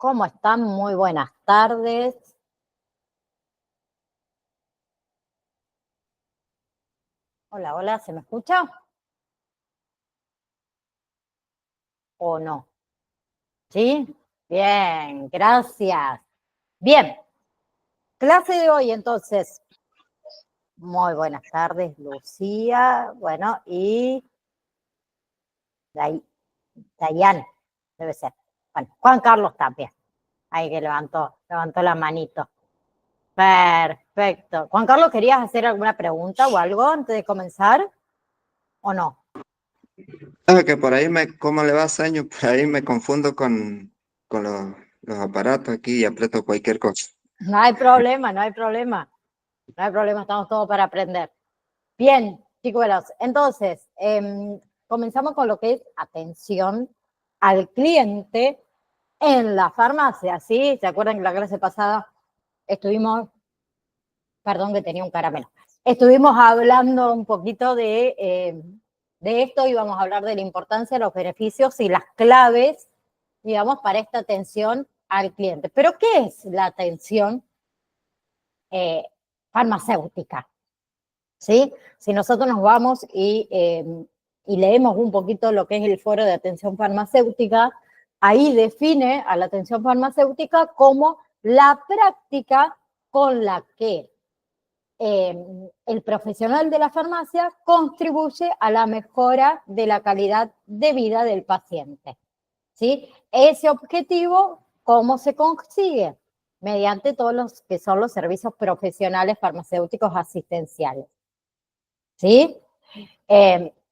¿Cómo están? Muy buenas tardes. Hola, hola, ¿se me escucha? ¿O no? ¿Sí? Bien, gracias. Bien, clase de hoy entonces. Muy buenas tardes, Lucía. Bueno, y Dayan, debe ser. Bueno, Juan Carlos también. Ahí que levantó la manito. Perfecto. Juan Carlos, ¿querías hacer alguna pregunta o algo antes de comenzar? ¿O no? Que por ahí ¿cómo le va, Saño? Por ahí me confundo con los aparatos aquí y aprieto cualquier cosa. No hay problema, no hay problema. No hay problema, estamos todos para aprender. Bien, chicos, entonces, comenzamos con lo que es atención al cliente en la farmacia, ¿sí? ¿Se acuerdan que la clase pasada estuvimos, perdón que tenía un caramelo, estuvimos hablando un poquito de esto y vamos a hablar de la importancia, los beneficios y las claves, digamos, para esta atención al cliente. ¿Pero qué es la atención farmacéutica? ¿Sí? Si nosotros nos vamos y leemos un poquito lo que es el Foro de Atención Farmacéutica, ahí define a la atención farmacéutica como la práctica con la que el profesional de la farmacia contribuye a la mejora de la calidad de vida del paciente. ¿Sí? Ese objetivo, ¿cómo se consigue? Mediante todos los que son los servicios profesionales farmacéuticos asistenciales. ¿Sí?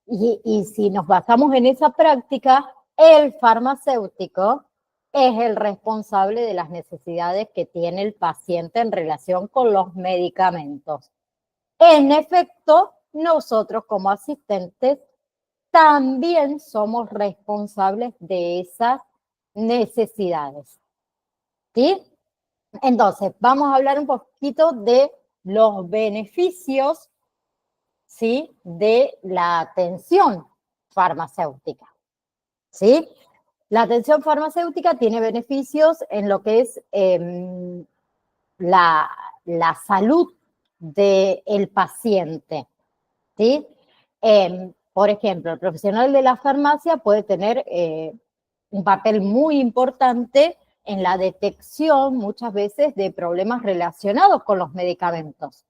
Y si nos basamos en esa práctica, el farmacéutico es el responsable de las necesidades que tiene el paciente en relación con los medicamentos. En efecto, nosotros como asistentes también somos responsables de esas necesidades. ¿Sí? Entonces, vamos a hablar un poquito de los beneficios, ¿sí?, de la atención farmacéutica. ¿Sí? La atención farmacéutica tiene beneficios en lo que es la salud del paciente. ¿Sí? Por ejemplo, el profesional de la farmacia puede tener un papel muy importante en la detección muchas veces de problemas relacionados con los medicamentos.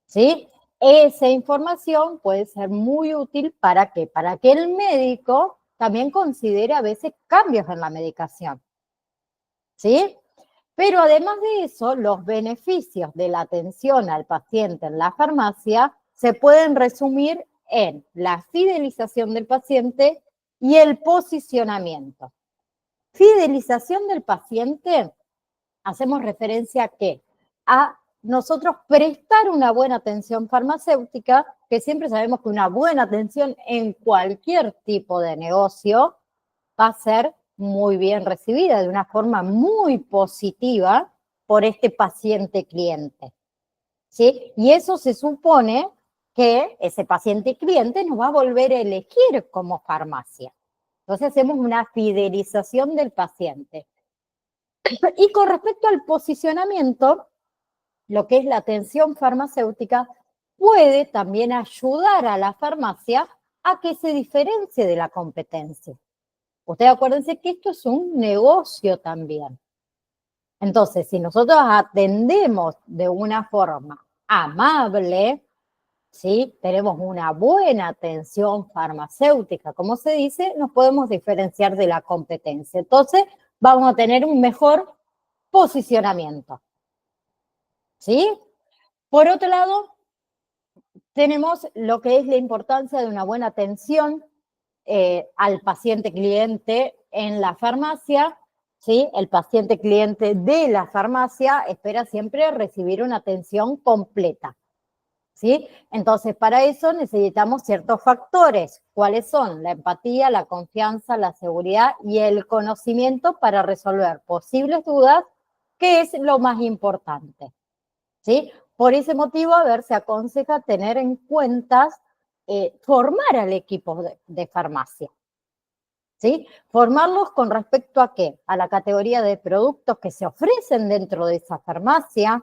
¿Sí? Esa información puede ser muy útil ¿para qué? Para que el médico también considere a veces cambios en la medicación. ¿Sí? Pero además de eso, los beneficios de la atención al paciente en la farmacia se pueden resumir en la fidelización del paciente y el posicionamiento. Fidelización del paciente, hacemos referencia a qué? A nosotros prestar una buena atención farmacéutica, que siempre sabemos que una buena atención en cualquier tipo de negocio va a ser muy bien recibida, de una forma muy positiva por este paciente cliente. ¿Sí? Y eso se supone que ese paciente cliente nos va a volver a elegir como farmacia. Entonces hacemos una fidelización del paciente. Y con respecto al posicionamiento, lo que es la atención farmacéutica puede también ayudar a la farmacia a que se diferencie de la competencia. Ustedes acuérdense que esto es un negocio también. Entonces, si nosotros atendemos de una forma amable, ¿sí?, tenemos una buena atención farmacéutica, como se dice, nos podemos diferenciar de la competencia. Entonces, vamos a tener un mejor posicionamiento. ¿Sí? Por otro lado, tenemos lo que es la importancia de una buena atención al paciente cliente en la farmacia. ¿Sí? El paciente cliente de la farmacia espera siempre recibir una atención completa. ¿Sí? Entonces, para eso necesitamos ciertos factores. ¿Cuáles son? La empatía, la confianza, la seguridad y el conocimiento para resolver posibles dudas, que es lo más importante. ¿Sí? Por ese motivo, a ver, se aconseja tener en cuenta formar al equipo de farmacia. ¿sí? Formarlos con respecto a qué? A la categoría de productos que se ofrecen dentro de esa farmacia,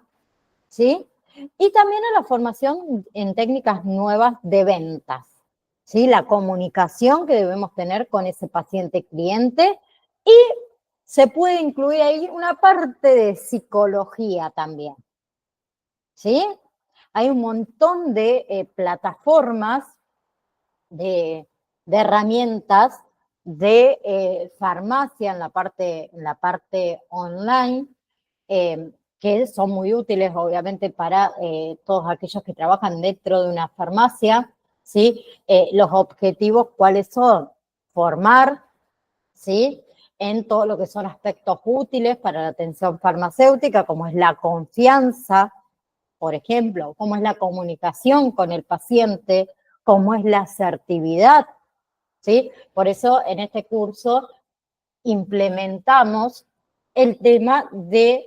¿sí? Y también a la formación en técnicas nuevas de ventas, ¿sí? La comunicación que debemos tener con ese paciente cliente y se puede incluir ahí una parte de psicología también, ¿sí? Hay un montón de plataformas, de herramientas de farmacia en la parte online, que son muy útiles, obviamente, para todos aquellos que trabajan dentro de una farmacia, ¿sí? Los objetivos, ¿cuáles son? Formar, ¿sí? En todo lo que son aspectos útiles para la atención farmacéutica, como es la confianza, por ejemplo, cómo es la comunicación con el paciente, cómo es la asertividad, ¿sí? Por eso en este curso implementamos el tema de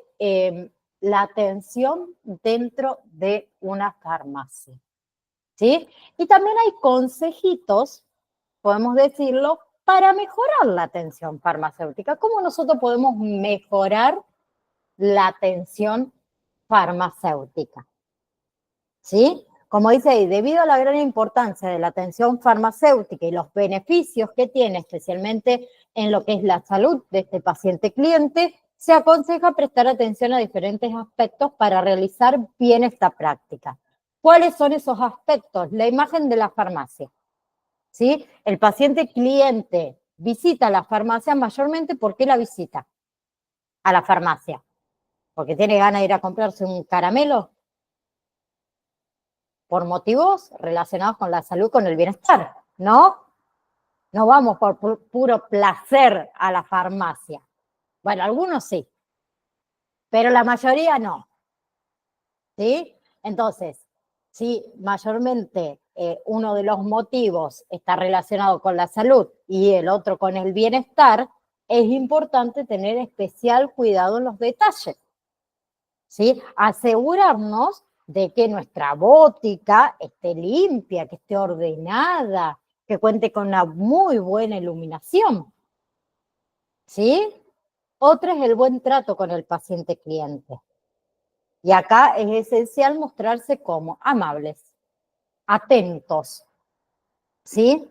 la atención dentro de una farmacia, ¿sí? Y también hay consejitos, podemos decirlo, para mejorar la atención farmacéutica. ¿Cómo nosotros podemos mejorar la atención farmacéutica? ¿Sí? Como dice ahí, debido a la gran importancia de la atención farmacéutica y los beneficios que tiene, especialmente en lo que es la salud de este paciente cliente, se aconseja prestar atención a diferentes aspectos para realizar bien esta práctica. ¿Cuáles son esos aspectos? La imagen de la farmacia, ¿sí? El paciente cliente visita la farmacia mayormente, ¿por qué la visita a la farmacia? ¿Porque tiene ganas de ir a comprarse un caramelo? Por motivos relacionados con la salud, con el bienestar, ¿no? No vamos por puro placer a la farmacia. Bueno, algunos sí, pero la mayoría no, ¿sí? Entonces, si mayormente uno de los motivos está relacionado con la salud y el otro con el bienestar, es importante tener especial cuidado en los detalles, ¿sí? Asegurarnos de que nuestra bótica esté limpia, que esté ordenada, que cuente con una muy buena iluminación, ¿sí? Otra es el buen trato con el paciente cliente. Y acá es esencial mostrarse como amables, atentos, ¿sí?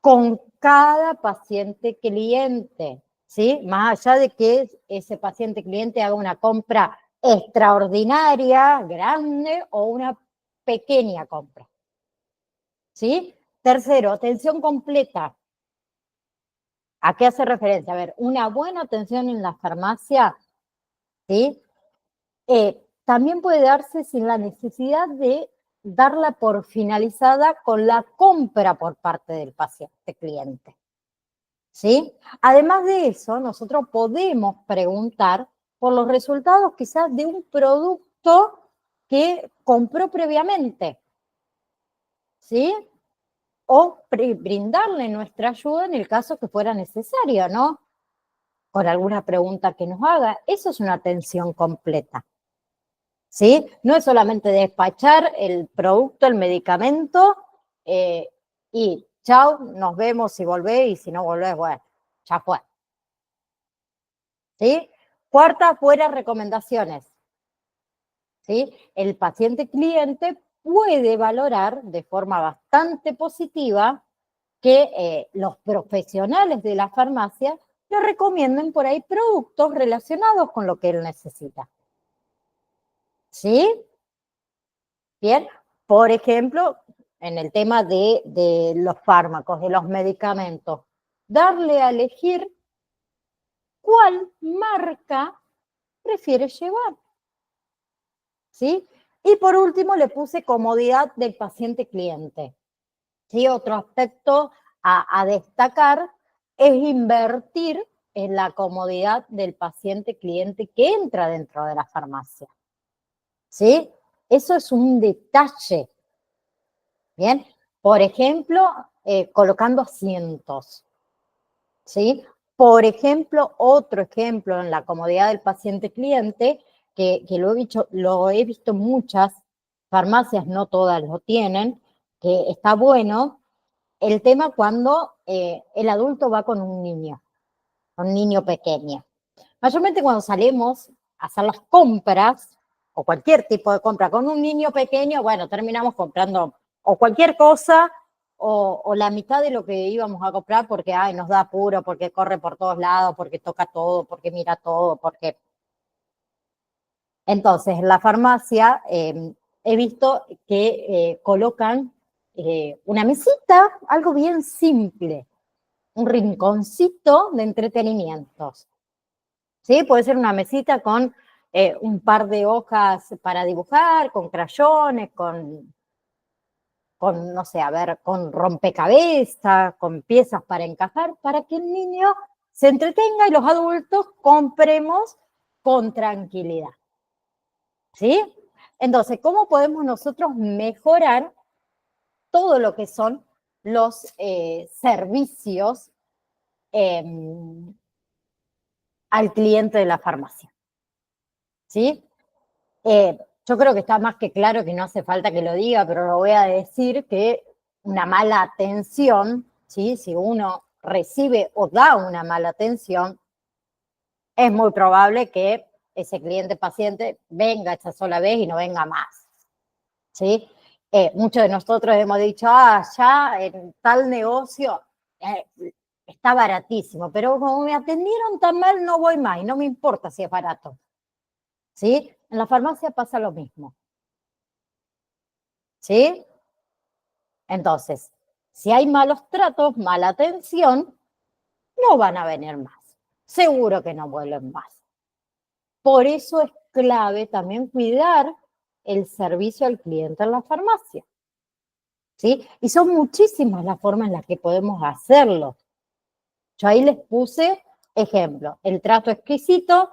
Con cada paciente cliente, ¿sí? Más allá de que ese paciente cliente haga una compra extraordinaria, grande o una pequeña compra, ¿sí? Tercero, atención completa. ¿A qué hace referencia? A ver, una buena atención en la farmacia, ¿sí? También puede darse sin la necesidad de darla por finalizada con la compra por parte del paciente cliente, ¿sí? Además de eso, nosotros podemos preguntar por los resultados quizás de un producto que compró previamente, ¿sí? O brindarle nuestra ayuda en el caso que fuera necesario, ¿no? Con alguna pregunta que nos haga. Eso es una atención completa, ¿sí? No es solamente despachar el producto, el medicamento, y chao, nos vemos si volvés, y si no volvés, bueno, ya fue, ¿sí? Cuarta, fuera recomendaciones, ¿sí? El paciente cliente puede valorar de forma bastante positiva que los profesionales de la farmacia le recomienden por ahí productos relacionados con lo que él necesita, ¿sí? Bien, por ejemplo, en el tema de los fármacos, de los medicamentos, darle a elegir cuál marca prefiere llevar, ¿sí? Y por último le puse comodidad del paciente cliente, ¿sí? Otro aspecto a destacar es invertir en la comodidad del paciente cliente que entra dentro de la farmacia, ¿sí? Eso es un detalle. Bien, por ejemplo, colocando asientos, ¿sí? Por ejemplo, otro ejemplo en la comodidad del paciente cliente, que lo he visto en muchas farmacias, no todas lo tienen, que está bueno, el tema cuando el adulto va con un niño pequeño. Mayormente cuando salimos a hacer las compras, o cualquier tipo de compra con un niño pequeño, bueno, terminamos comprando o cualquier cosa o la mitad de lo que íbamos a comprar porque ay, nos da apuro, porque corre por todos lados, porque toca todo, porque mira todo, porque... Entonces, en la farmacia he visto que colocan una mesita, algo bien simple, un rinconcito de entretenimientos. ¿Sí? Puede ser una mesita con un par de hojas para dibujar, con crayones, no sé, a ver, con rompecabezas, con piezas para encajar, para que el niño se entretenga y los adultos compremos con tranquilidad. ¿Sí? Entonces, ¿cómo podemos nosotros mejorar todo lo que son los servicios al cliente de la farmacia? ¿Sí? Yo creo que está más que claro que no hace falta que lo diga, pero lo voy a decir que una mala atención, ¿sí? Si uno recibe o da una mala atención, es muy probable que ese cliente paciente venga esta sola vez y no venga más, ¿sí? Muchos de nosotros hemos dicho, ya en tal negocio está baratísimo, pero como me atendieron tan mal no voy más y no me importa si es barato, ¿sí? En la farmacia pasa lo mismo, ¿sí? Entonces, si hay malos tratos, mala atención, no van a venir más. Seguro que no vuelven más. Por eso es clave también cuidar el servicio al cliente en la farmacia, ¿sí? Y son muchísimas las formas en las que podemos hacerlo. Yo ahí les puse ejemplo, el trato exquisito,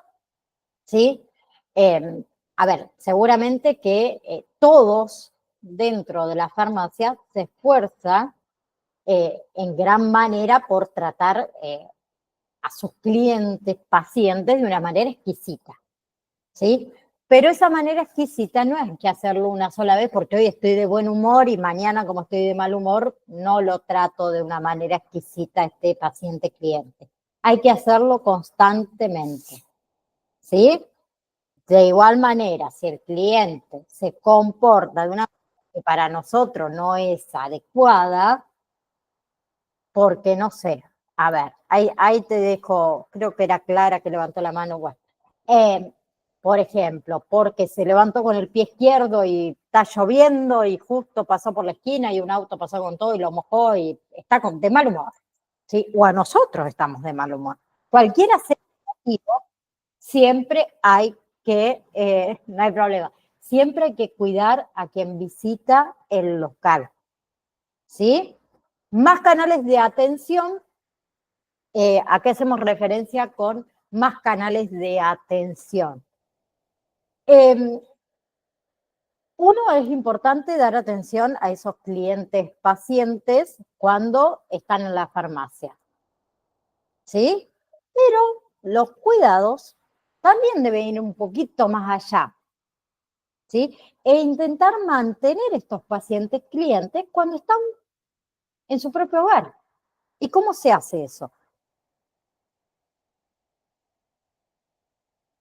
¿sí? A ver, seguramente que todos dentro de la farmacia se esfuerzan en gran manera por tratar a sus clientes, pacientes de una manera exquisita, ¿sí? Pero esa manera exquisita no es que hacerlo una sola vez porque hoy estoy de buen humor y mañana como estoy de mal humor no lo trato de una manera exquisita a este paciente cliente. Hay que hacerlo constantemente, ¿sí? De igual manera, si el cliente se comporta de una manera que para nosotros no es adecuada, porque no sé, a ver, ahí te dejo, creo que era Clara que levantó la mano, bueno. Por ejemplo, porque se levantó con el pie izquierdo y está lloviendo y justo pasó por la esquina y un auto pasó con todo y lo mojó y está de mal humor, ¿sí? O a nosotros estamos de mal humor. Cualquiera sea el motivo, siempre hay que, no hay problema, siempre hay que cuidar a quien visita el local, ¿sí? Más canales de atención, ¿a qué hacemos referencia con más canales de atención? Uno, es importante dar atención a esos clientes pacientes cuando están en la farmacia, ¿sí? Pero los cuidados también deben ir un poquito más allá, ¿sí? E intentar mantener estos pacientes clientes cuando están en su propio hogar. ¿Y cómo se hace eso?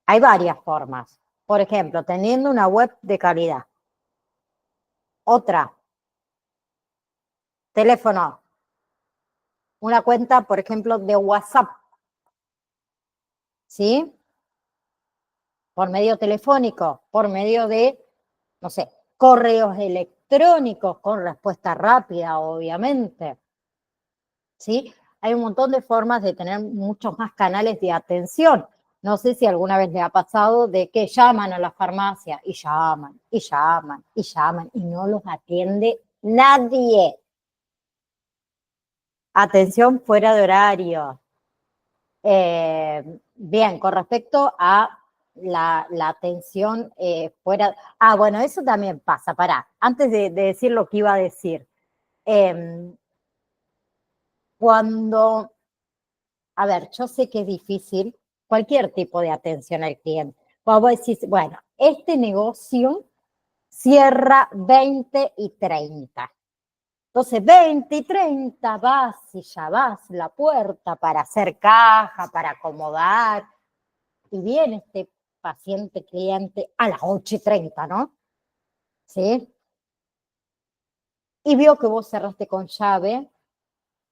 Hay varias formas. Por ejemplo, teniendo una web de calidad. Otra, teléfono. Una cuenta, por ejemplo, de WhatsApp. ¿Sí? Por medio telefónico, por medio de, no sé, correos electrónicos con respuesta rápida, obviamente. ¿Sí? Hay un montón de formas de tener muchos más canales de atención. No sé si alguna vez le ha pasado de que llaman a la farmacia y llaman, y llaman, y llaman, y no los atiende nadie. Atención fuera de horario. Bien, con respecto a la atención fuera... bueno, eso también pasa, pará. Antes de decir lo que iba a decir. Cuando... A ver, yo sé que es difícil cualquier tipo de atención al cliente. Cuando vos decís, bueno, este negocio cierra 20 y 30. Entonces, 20 y 30 vas y ya vas a la puerta para hacer caja, para acomodar, y viene este paciente cliente a las 8:30, ¿no? ¿Sí? Y vio que vos cerraste con llave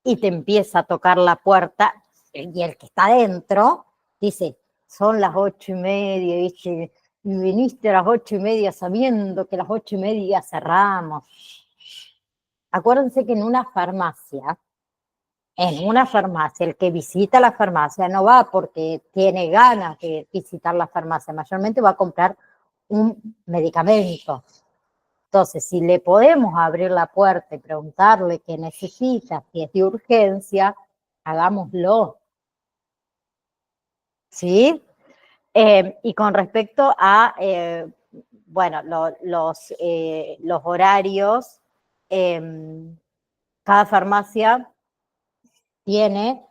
y te empieza a tocar la puerta, y el que está adentro dice, son las 8:30, dice, y viniste a las 8:30 sabiendo que a las 8:30 cerramos. Acuérdense que en una farmacia, el que visita la farmacia no va porque tiene ganas de visitar la farmacia, mayormente va a comprar un medicamento. Entonces, si le podemos abrir la puerta y preguntarle qué necesita, si es de urgencia, hagámoslo. ¿Sí? Y con respecto a, bueno, los horarios, cada farmacia tiene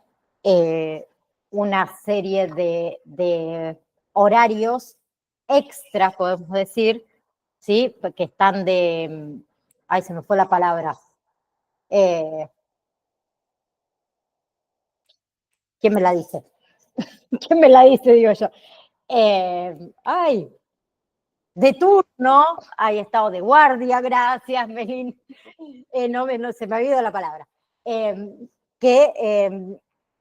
una serie de horarios extra, podemos decir, ¿sí? Que están ay, se me fue la palabra. ¿Quién me la dice? ¿Quién me la dice, digo yo? Ay, de turno, hay estado de guardia, gracias, Melín. No, se me ha ido la palabra. Que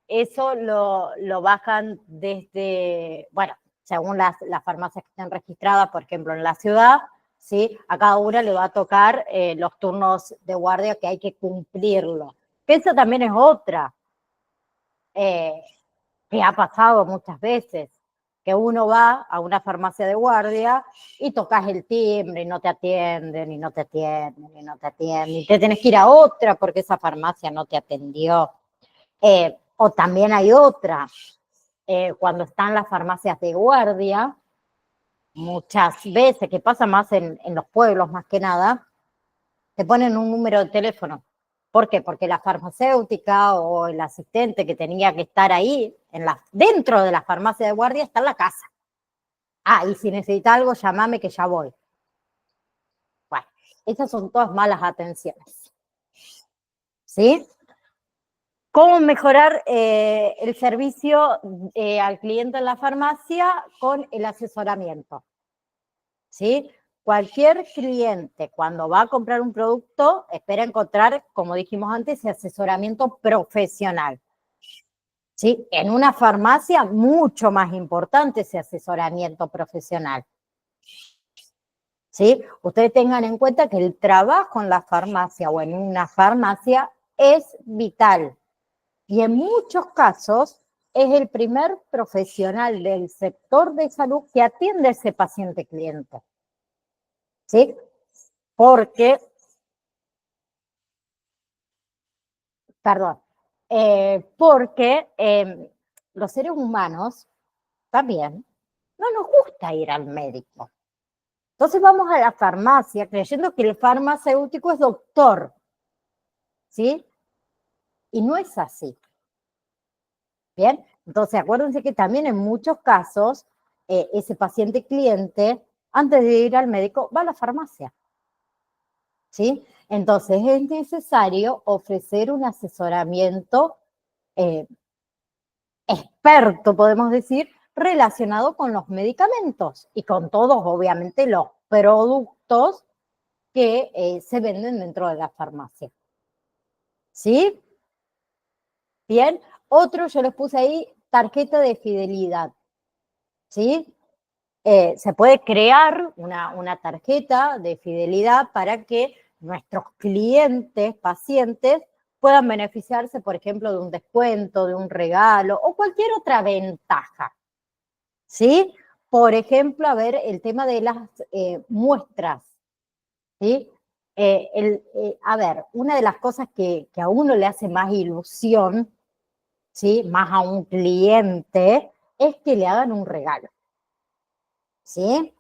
eso lo bajan desde, bueno, según las farmacias que estén registradas, por ejemplo, en la ciudad, ¿sí? A cada una le va a tocar los turnos de guardia que hay que cumplirlo. Que eso también es otra, que ha pasado muchas veces, que uno va a una farmacia de guardia y tocas el timbre y no te atienden, y no te atienden, y no te atienden, y te tenés que ir a otra porque esa farmacia no te atendió. O también hay otra, cuando están las farmacias de guardia, muchas veces, que pasa más en los pueblos más que nada, te ponen un número de teléfono. ¿Por qué? Porque la farmacéutica o el asistente que tenía que estar ahí, dentro de la farmacia de guardia, está en la casa. Ah, y si necesita algo, llámame que ya voy. Bueno, esas son todas malas atenciones. ¿Sí? ¿Cómo mejorar el servicio al cliente en la farmacia? Con el asesoramiento. ¿Sí? Cualquier cliente, cuando va a comprar un producto, espera encontrar, como dijimos antes, ese asesoramiento profesional. ¿Sí? En una farmacia, mucho más importante ese asesoramiento profesional. ¿Sí? Ustedes tengan en cuenta que el trabajo en la farmacia o en una farmacia es vital. Y en muchos casos es el primer profesional del sector de salud que atiende a ese paciente cliente. ¿Sí? Porque, perdón, porque los seres humanos también no nos gusta ir al médico. Entonces vamos a la farmacia creyendo que el farmacéutico es doctor, ¿sí? Y no es así. Bien, entonces acuérdense que también en muchos casos ese paciente cliente, antes de ir al médico, va a la farmacia. ¿Sí? Entonces es necesario ofrecer un asesoramiento experto, podemos decir, relacionado con los medicamentos y con todos, obviamente, los productos que se venden dentro de la farmacia. ¿Sí? Bien. Otro, yo les puse ahí, tarjeta de fidelidad. ¿Sí? Se puede crear una tarjeta de fidelidad para que nuestros clientes, pacientes, puedan beneficiarse, por ejemplo, de un descuento, de un regalo o cualquier otra ventaja. ¿Sí? Por ejemplo, a ver, el tema de las muestras. ¿Sí? A ver, una de las cosas que a uno le hace más ilusión, ¿sí? Más a un cliente, es que le hagan un regalo. ¿Sí?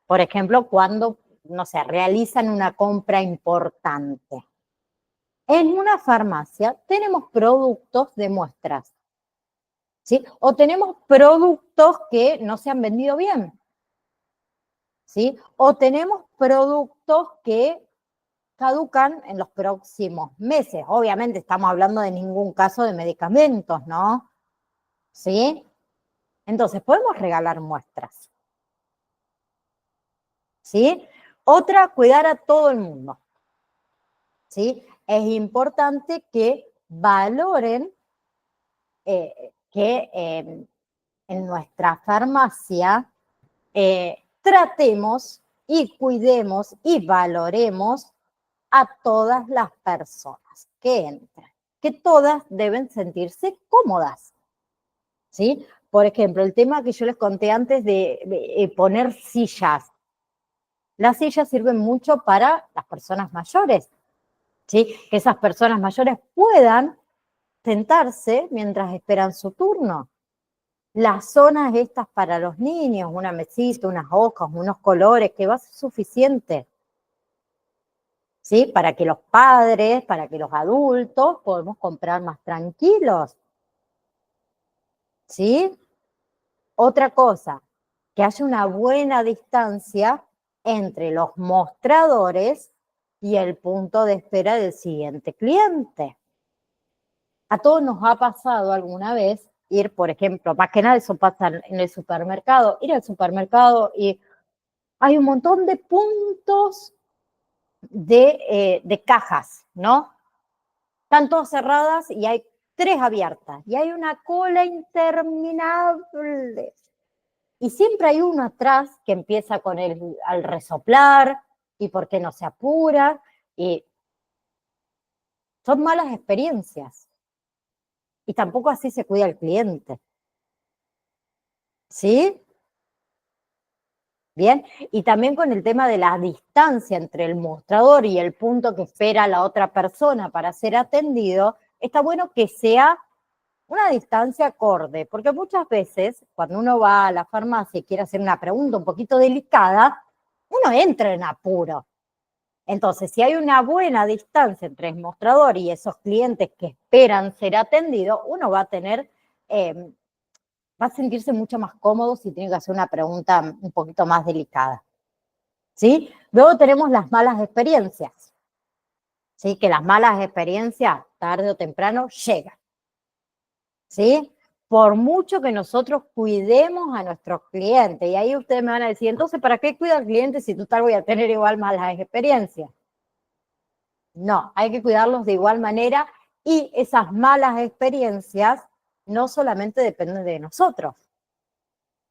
Por ejemplo, cuando, no sé, realizan una compra importante. En una farmacia tenemos productos de muestras, ¿sí? O tenemos productos que no se han vendido bien, ¿sí? O tenemos productos que caducan en los próximos meses. Obviamente estamos hablando de ningún caso de medicamentos, ¿no? ¿Sí? Entonces, podemos regalar muestras. ¿Sí? Otra, cuidar a todo el mundo. ¿Sí? Es importante que valoren que en nuestra farmacia tratemos y cuidemos y valoremos a todas las personas que entran, que todas deben sentirse cómodas, ¿sí? Por ejemplo, el tema que yo les conté antes de poner sillas. Las sillas sirven mucho para las personas mayores, ¿sí? Que esas personas mayores puedan sentarse mientras esperan su turno. Las zonas estas para los niños, una mesita, unas hojas, unos colores, que va a ser suficiente. ¿Sí? Para que los padres, para que los adultos podamos comprar más tranquilos. ¿Sí? Otra cosa, que haya una buena distancia entre los mostradores y el punto de espera del siguiente cliente. A todos nos ha pasado alguna vez ir, por ejemplo, más que nada eso pasa en el supermercado, ir al supermercado y hay un montón de puntos de cajas, ¿no? Están todas cerradas y hay 3 abiertas y hay una cola interminable. Y siempre hay uno atrás que empieza con al resoplar y por qué no se apura. Y son malas experiencias. Y tampoco así se cuida al cliente. ¿Sí? Bien, y también con el tema de la distancia entre el mostrador y el punto que espera la otra persona para ser atendido, está bueno que sea una distancia acorde, porque muchas veces cuando uno va a la farmacia y quiere hacer una pregunta un poquito delicada, uno entra en apuro. Entonces, si hay una buena distancia entre el mostrador y esos clientes que esperan ser atendidos, uno va a tener va a sentirse mucho más cómodo si tiene que hacer una pregunta un poquito más delicada. ¿Sí? Luego tenemos las malas experiencias. ¿Sí? Que las malas experiencias, tarde o temprano, llegan. ¿Sí? Por mucho que nosotros cuidemos a nuestros clientes. Y ahí ustedes me van a decir, entonces, ¿para qué cuida al cliente si total voy a tener igual malas experiencias? No, hay que cuidarlos de igual manera y esas malas experiencias no solamente dependen de nosotros.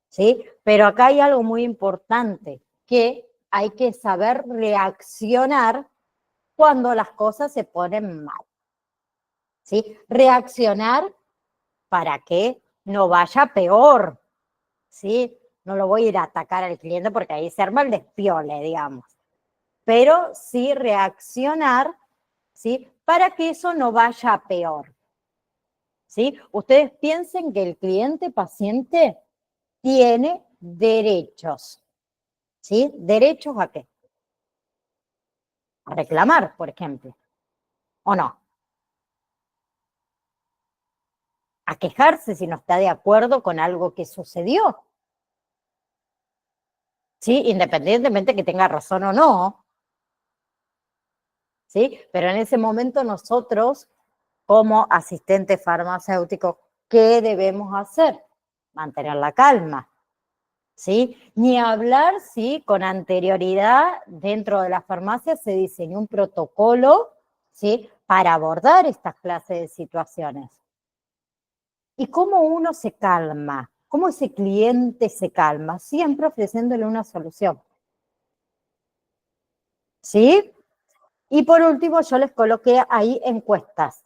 ¿Sí? Pero acá hay algo muy importante, que hay que saber reaccionar cuando las cosas se ponen mal. ¿Sí? Reaccionar para que no vaya peor. ¿Sí? No lo voy a ir a atacar al cliente porque ahí se arma el despiole, digamos. Pero sí reaccionar, ¿sí? Para que eso no vaya peor. ¿Sí? Ustedes piensen que el cliente paciente tiene derechos. ¿Sí? ¿Derechos a qué? A reclamar, por ejemplo. ¿O no? A quejarse si no está de acuerdo con algo que sucedió. ¿Sí? Independientemente que tenga razón o no. ¿Sí? Pero en ese momento nosotros, como asistentes farmacéuticos, ¿qué debemos hacer? Mantener la calma. ¿Sí? Ni hablar si con anterioridad dentro de la farmacia se diseñó un protocolo, ¿sí? Para abordar estas clases de situaciones. ¿Y cómo uno se calma? ¿Cómo ese cliente se calma? Siempre ofreciéndole una solución. ¿Sí? Y por último, yo les coloqué ahí encuestas.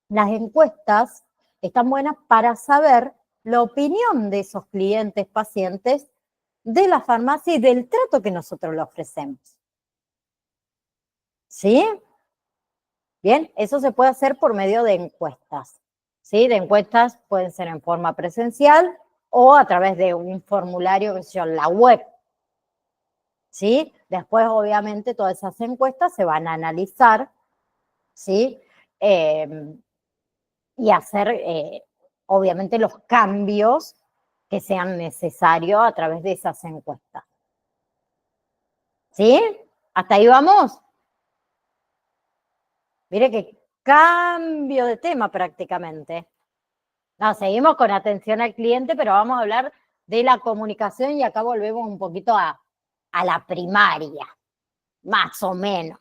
Las encuestas están buenas para saber la opinión de esos clientes, pacientes, de la farmacia y del trato que nosotros le ofrecemos. ¿Sí? Bien, eso se puede hacer por medio de encuestas. ¿Sí? De encuestas pueden ser en forma presencial o a través de un formulario, que sé yo, en la web. ¿Sí? Después, obviamente, todas esas encuestas se van a analizar, ¿sí? Y hacer, obviamente, los cambios que sean necesarios a través de esas encuestas. ¿Sí? ¿Hasta ahí vamos? Mire que cambio de tema prácticamente. No, seguimos con atención al cliente, pero vamos a hablar de la comunicación y acá volvemos un poquito a la primaria, más o menos.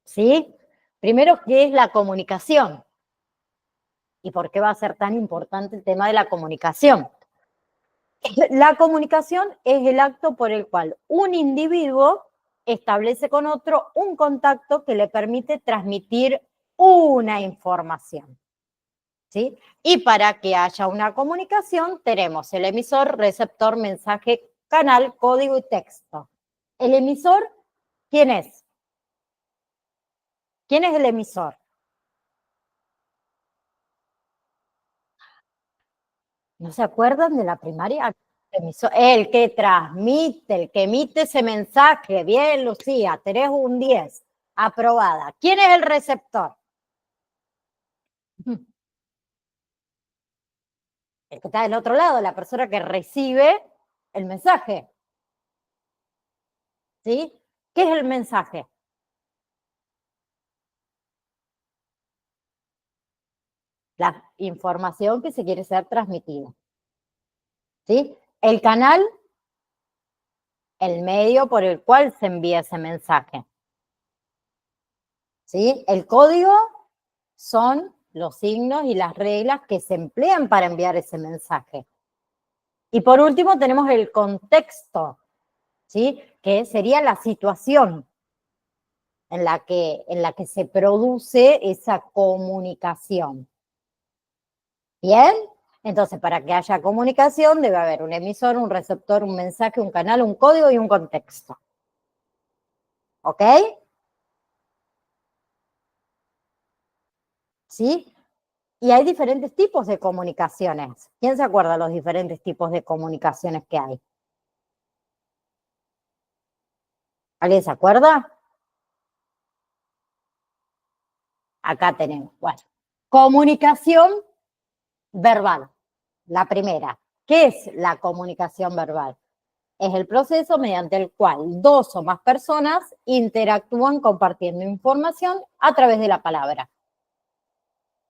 ¿Sí? Primero, ¿qué es la comunicación? ¿Y por qué va a ser tan importante el tema de la comunicación? La comunicación es el acto por el cual un individuo establece con otro un contacto que le permite transmitir una información. ¿Sí? Y para que haya una comunicación tenemos el emisor, receptor, mensaje, canal, código y texto. ¿El emisor quién es? ¿Quién es el emisor? ¿No se acuerdan de la primaria? El que transmite, el que emite ese mensaje. Bien, Lucía, tenés un 10. Aprobada. ¿Quién es el receptor? El que está del otro lado, la persona que recibe el mensaje. ¿Sí? ¿Qué es el mensaje? La información que se quiere ser transmitida. ¿Sí? El canal, el medio por el cual se envía ese mensaje. ¿Sí? El código son los signos y las reglas que se emplean para enviar ese mensaje. Y por último tenemos el contexto, ¿sí? Que sería la situación en la que se produce esa comunicación. ¿Bien? Entonces, para que haya comunicación debe haber un emisor, un receptor, un mensaje, un canal, un código y un contexto. ¿Ok? ¿Sí? Y hay diferentes tipos de comunicaciones. ¿Quién se acuerda de los diferentes tipos de comunicaciones que hay? ¿Alguien se acuerda? Acá tenemos. Bueno, comunicación verbal. La primera. ¿Qué es la comunicación verbal? Es el proceso mediante el cual dos o más personas interactúan compartiendo información a través de la palabra.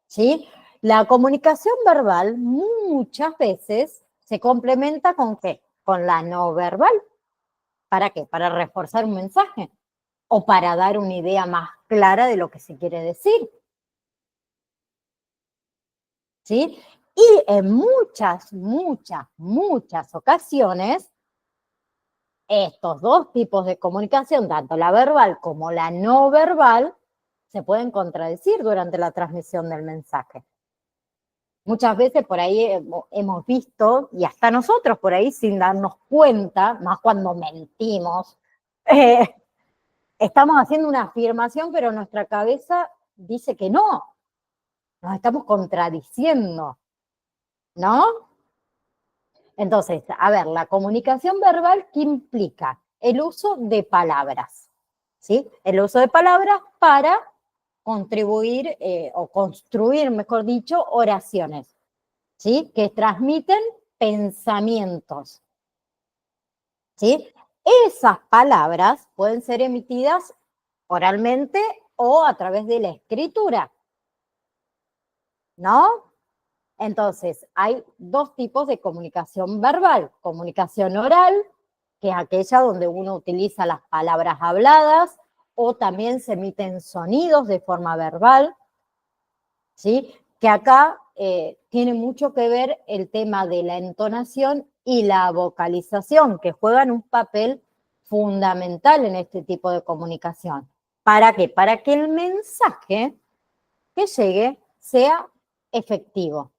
¿Sí? La comunicación verbal muchas veces se complementa con ¿qué? Con la no verbal. ¿Para qué? Para reforzar un mensaje o para dar una idea más clara de lo que se quiere decir. ¿Sí? Y en muchas ocasiones, estos dos tipos de comunicación, tanto la verbal como la no verbal, se pueden contradecir durante la transmisión del mensaje. Muchas veces por ahí hemos visto, y hasta nosotros por ahí sin darnos cuenta, más cuando mentimos, eh, estamos haciendo una afirmación, pero nuestra cabeza dice que no, nos estamos contradiciendo, ¿no? Entonces, a ver, la comunicación verbal, ¿qué implica? El uso de palabras, ¿sí? El uso de palabras para contribuir o construir, mejor dicho, oraciones, ¿sí? Que transmiten pensamientos, ¿sí? Esas palabras pueden ser emitidas oralmente o a través de la escritura, ¿no? Entonces, hay dos tipos de comunicación verbal. Comunicación oral, que es aquella donde uno utiliza las palabras habladas o también se emiten sonidos de forma verbal, ¿sí? Que acá tiene mucho que ver el tema de la entonación y la vocalización, que juegan un papel fundamental en este tipo de comunicación. ¿Para qué? Para que el mensaje que llegue sea efectivo.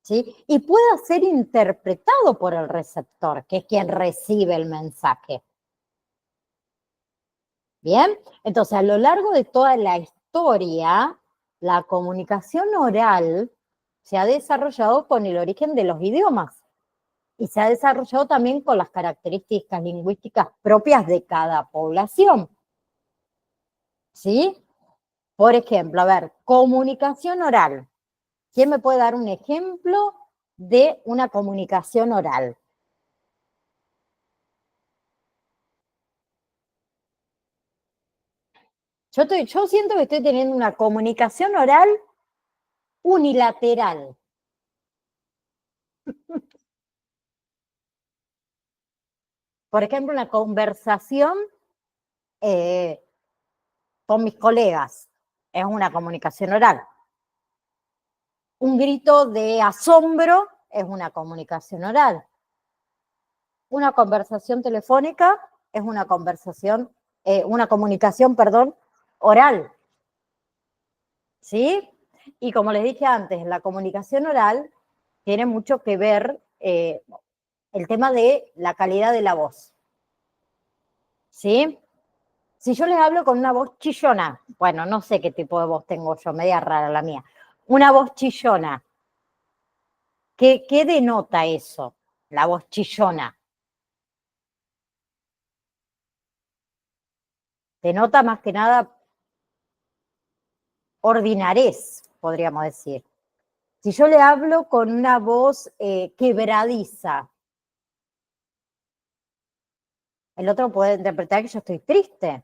¿Sí? Y pueda ser interpretado por el receptor, que es quien recibe el mensaje. Bien, entonces a lo largo de toda la historia, la comunicación oral se ha desarrollado con el origen de los idiomas y se ha desarrollado también con las características lingüísticas propias de cada población. ¿Sí? Por ejemplo, a ver, comunicación oral. ¿Quién me puede dar un ejemplo de una comunicación oral? Yo siento que estoy teniendo una comunicación oral unilateral. Por ejemplo, una conversación con mis colegas es una comunicación oral. Un grito de asombro es una comunicación oral. Una conversación telefónica es una comunicación, perdón, oral. ¿Sí? Y como les dije antes, la comunicación oral tiene mucho que ver el tema de la calidad de la voz. ¿Sí? Si yo les hablo con una voz chillona, bueno, no sé qué tipo de voz tengo yo, media rara la mía, una voz chillona, ¿qué denota eso? La voz chillona. Denota más que nada ordinarez, podríamos decir. Si yo le hablo con una voz quebradiza, el otro puede interpretar que yo estoy triste.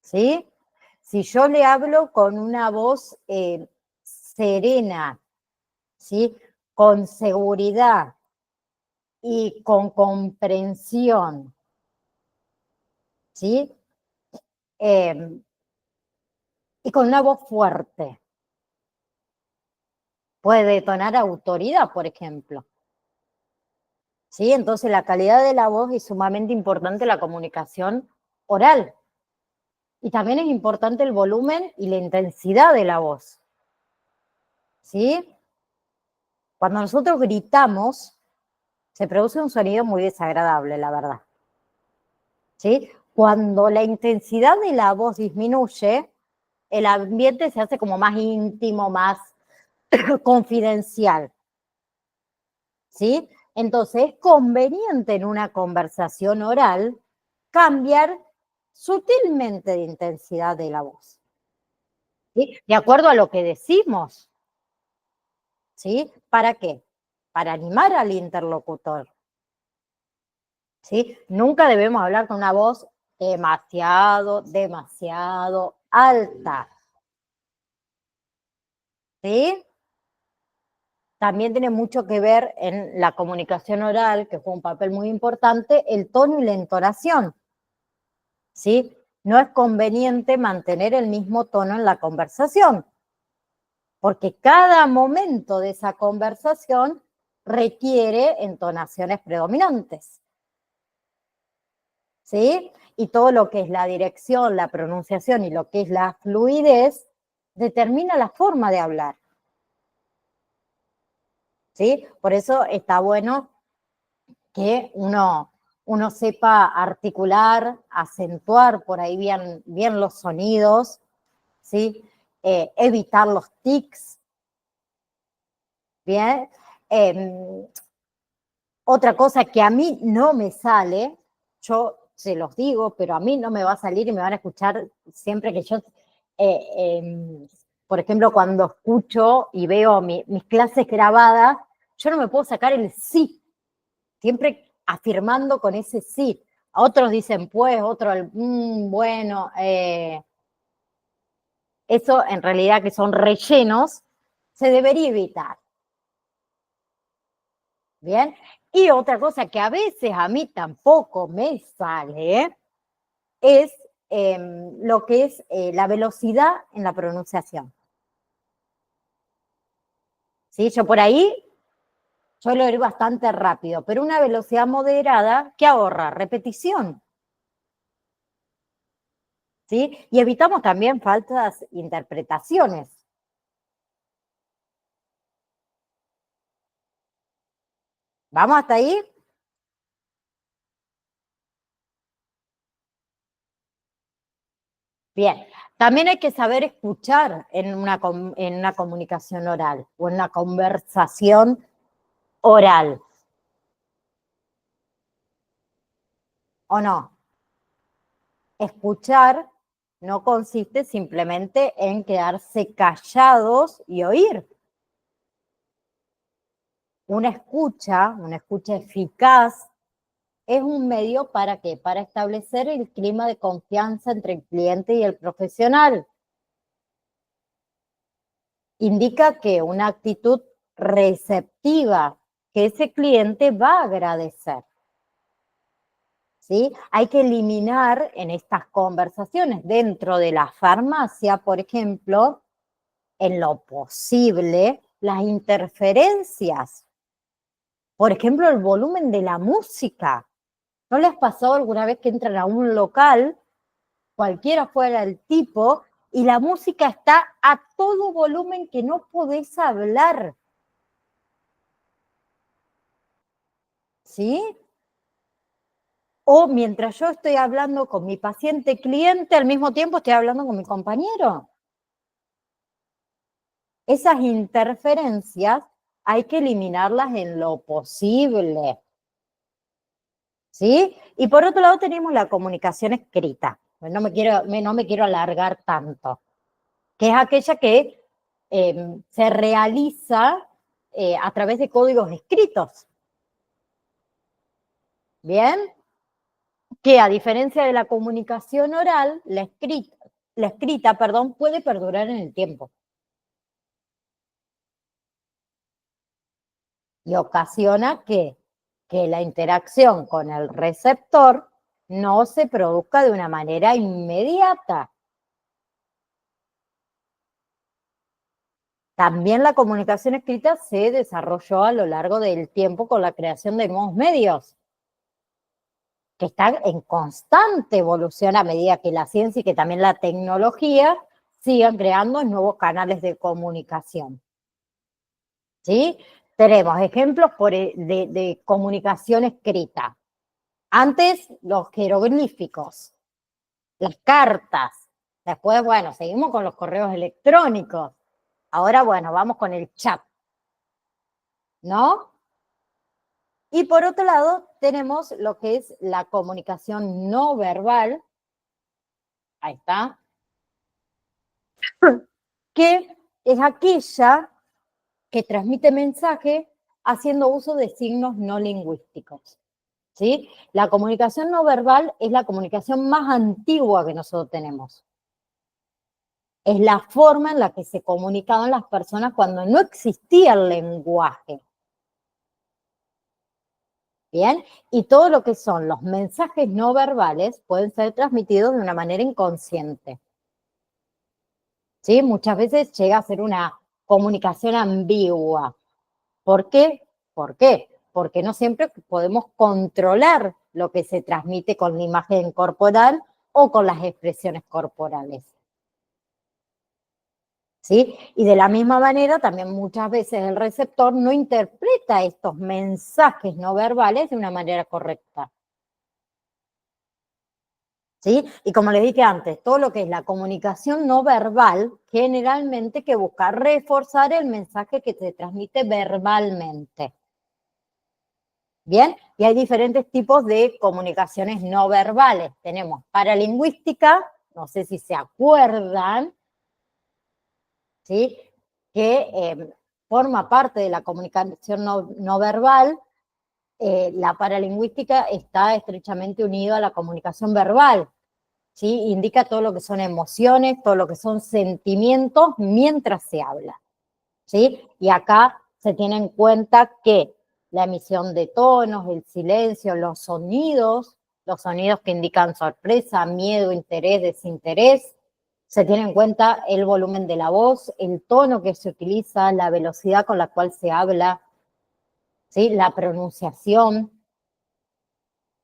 ¿Sí? Si yo le hablo con una voz serena, ¿sí? Con seguridad y con comprensión, ¿sí? Y con una voz fuerte. Puede detonar autoridad, por ejemplo. ¿Sí? Entonces la calidad de la voz es sumamente importante en la comunicación oral. Y también es importante el volumen y la intensidad de la voz. ¿Sí? Cuando nosotros gritamos, se produce un sonido muy desagradable, la verdad. ¿Sí? Cuando la intensidad de la voz disminuye, el ambiente se hace como más íntimo, más confidencial. ¿Sí? Entonces es conveniente en una conversación oral cambiar sutilmente de intensidad de la voz. ¿Sí? De acuerdo a lo que decimos. ¿Sí? ¿Para qué? Para animar al interlocutor. ¿Sí? Nunca debemos hablar con una voz demasiado alta. ¿Sí? También tiene mucho que ver en la comunicación oral, que fue un papel muy importante, el tono y la entonación. ¿Sí? No es conveniente mantener el mismo tono en la conversación, porque cada momento de esa conversación requiere entonaciones predominantes. ¿Sí? Y todo lo que es la dirección, la pronunciación y lo que es la fluidez determina la forma de hablar. ¿Sí? Por eso está bueno que uno sepa articular, acentuar por ahí bien los sonidos, ¿sí? Evitar los tics, ¿bien? Otra cosa que a mí no me sale, yo se los digo, pero a mí no me va a salir y me van a escuchar siempre que yo, por ejemplo, cuando escucho y veo mis clases grabadas, yo no me puedo sacar el sí, siempre afirmando con ese sí. Otros dicen pues, otros bueno, eso en realidad que son rellenos, se debería evitar. ¿Bien? Y otra cosa que a veces a mí tampoco me sale es lo que es la velocidad en la pronunciación. ¿Sí? Yo por ahí suelo ir bastante rápido, pero una velocidad moderada que ahorra repetición. ¿Sí? Y evitamos también falsas interpretaciones. ¿Vamos hasta ahí? Bien. También hay que saber escuchar en una comunicación oral o en una conversación oral. ¿O no? Escuchar no consiste simplemente en quedarse callados y oír. Una escucha eficaz, es un medio ¿para qué? Para establecer el clima de confianza entre el cliente y el profesional. Indica que una actitud receptiva que ese cliente va a agradecer. ¿Sí? Hay que eliminar en estas conversaciones dentro de la farmacia, por ejemplo, en lo posible, las interferencias. Por ejemplo, el volumen de la música. ¿No les pasó alguna vez que entran a un local, cualquiera fuera el tipo, y la música está a todo volumen que no podés hablar? ¿Sí? O mientras yo estoy hablando con mi paciente cliente, al mismo tiempo estoy hablando con mi compañero. Esas interferencias hay que eliminarlas en lo posible. ¿Sí? Y por otro lado tenemos la comunicación escrita. No me quiero alargar tanto. Que es aquella que se realiza a través de códigos escritos. ¿Bien? Que a diferencia de la comunicación oral, la escrita, puede perdurar en el tiempo. Y ocasiona que la interacción con el receptor no se produzca de una manera inmediata. También la comunicación escrita se desarrolló a lo largo del tiempo con la creación de nuevos medios, que están en constante evolución a medida que la ciencia y que también la tecnología sigan creando nuevos canales de comunicación. ¿Sí? Tenemos ejemplos de comunicación escrita. Antes, los jeroglíficos, las cartas. Después, bueno, seguimos con los correos electrónicos. Ahora, bueno, vamos con el chat, ¿no? Y por otro lado, tenemos lo que es la comunicación no verbal. Ahí está. Que es aquella que transmite mensaje haciendo uso de signos no lingüísticos. ¿Sí? La comunicación no verbal es la comunicación más antigua que nosotros tenemos. Es la forma en la que se comunicaban las personas cuando no existía el lenguaje. ¿Bien? Y todo lo que son los mensajes no verbales pueden ser transmitidos de una manera inconsciente. ¿Sí? Muchas veces llega a ser una comunicación ambigua. ¿Por qué? ¿Por qué? Porque no siempre podemos controlar lo que se transmite con la imagen corporal o con las expresiones corporales. ¿Sí? Y de la misma manera, también muchas veces el receptor no interpreta estos mensajes no verbales de una manera correcta. ¿Sí? Y como les dije antes, todo lo que es la comunicación no verbal, generalmente hay que buscar reforzar el mensaje que se transmite verbalmente. ¿Bien? Y hay diferentes tipos de comunicaciones no verbales. Tenemos paralingüística, no sé si se acuerdan, ¿sí? Que forma parte de la comunicación no verbal. La paralingüística está estrechamente unida a la comunicación verbal. ¿Sí? Indica todo lo que son emociones, todo lo que son sentimientos mientras se habla. ¿Sí? Y acá se tiene en cuenta que la emisión de tonos, el silencio, los sonidos que indican sorpresa, miedo, interés, desinterés, se tiene en cuenta el volumen de la voz, el tono que se utiliza, la velocidad con la cual se habla, ¿sí? La pronunciación.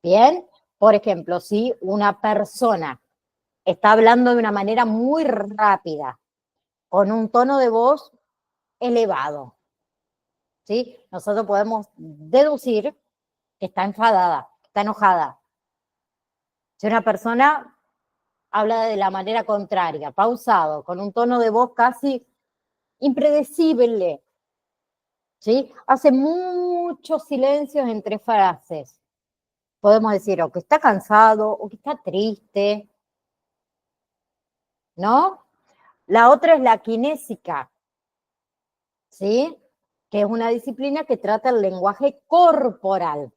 Bien, por ejemplo, si una persona está hablando de una manera muy rápida, con un tono de voz elevado, ¿sí? Nosotros podemos deducir que está enfadada, que está enojada. Si una persona habla de la manera contraria, pausado, con un tono de voz casi impredecible, ¿sí? Hace muchos silencios entre frases. Podemos decir o que está cansado o que está triste, ¿no? La otra es la kinésica, ¿sí? Que es una disciplina que trata el lenguaje corporal,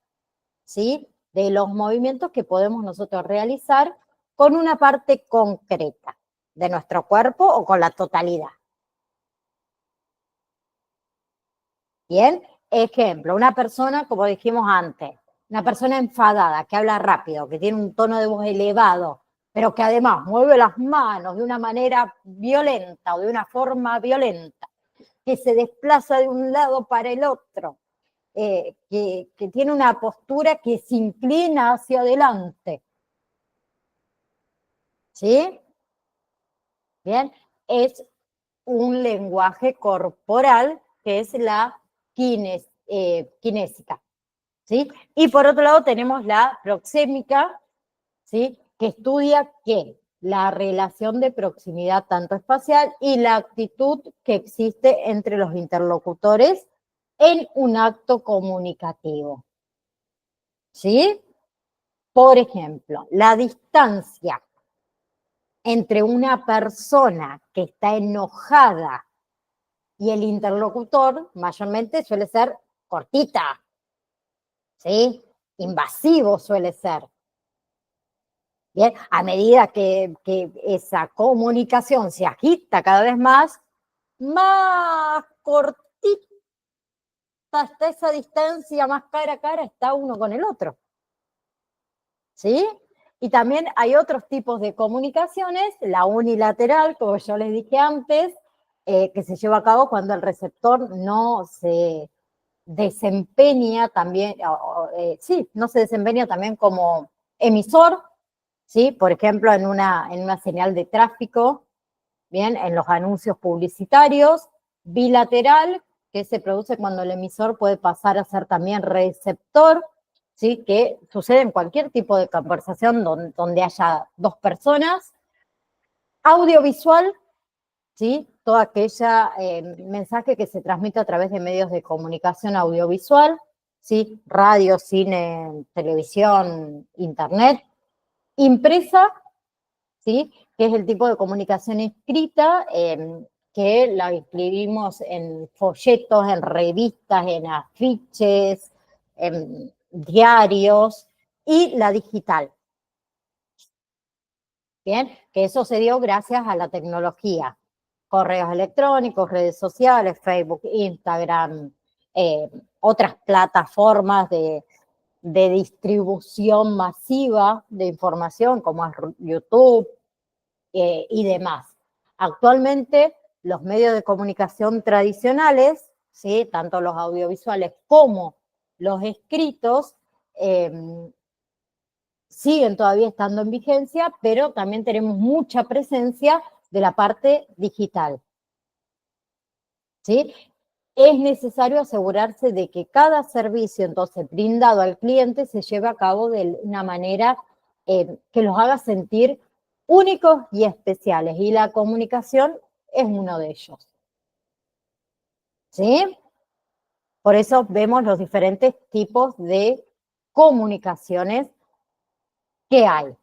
¿sí? de los movimientos que podemos nosotros realizar con una parte concreta de nuestro cuerpo o con la totalidad. Bien, ejemplo, una persona, como dijimos antes, una persona enfadada, que habla rápido, que tiene un tono de voz elevado, pero que además mueve las manos de una manera violenta o de una forma violenta, que se desplaza de un lado para el otro, que tiene una postura que se inclina hacia adelante. ¿Sí? Bien, es un lenguaje corporal que es la kinésica. ¿Sí? Y por otro lado tenemos la proxémica, ¿sí? Que estudia ¿qué? La relación de proximidad tanto espacial y la actitud que existe entre los interlocutores en un acto comunicativo. ¿Sí? Por ejemplo, la distancia entre una persona que está enojada y el interlocutor mayormente suele ser cortita, ¿sí? Invasivo suele ser. Bien, a medida que esa comunicación se agita cada vez más cortita está esa distancia, más cara a cara está uno con el otro. ¿Sí? Y también hay otros tipos de comunicaciones, la unilateral, como yo les dije antes, que se lleva a cabo cuando el receptor no se desempeña también, no se desempeña también como emisor, ¿sí? Por ejemplo, en una señal de tráfico, bien, en los anuncios publicitarios, bilateral, que se produce cuando el emisor puede pasar a ser también receptor, ¿sí? Que sucede en cualquier tipo de conversación donde haya dos personas. Audiovisual, ¿sí? Todo aquella mensaje que se transmite a través de medios de comunicación audiovisual, ¿sí? Radio, cine, televisión, internet. Impresa, ¿sí? Que es el tipo de comunicación escrita que la escribimos en folletos, en revistas, en afiches, en diarios, y la digital. Bien, que eso se dio gracias a la tecnología. Correos electrónicos, redes sociales, Facebook, Instagram, otras plataformas de distribución masiva de información como es YouTube y demás. Actualmente los medios de comunicación tradicionales, ¿sí? Tanto los audiovisuales como los escritos, siguen todavía estando en vigencia, pero también tenemos mucha presencia de la parte digital. ¿Sí? Es necesario asegurarse de que cada servicio entonces brindado al cliente se lleve a cabo de una manera que los haga sentir únicos y especiales, y la comunicación es uno de ellos. ¿Sí? Por eso vemos los diferentes tipos de comunicaciones que hay.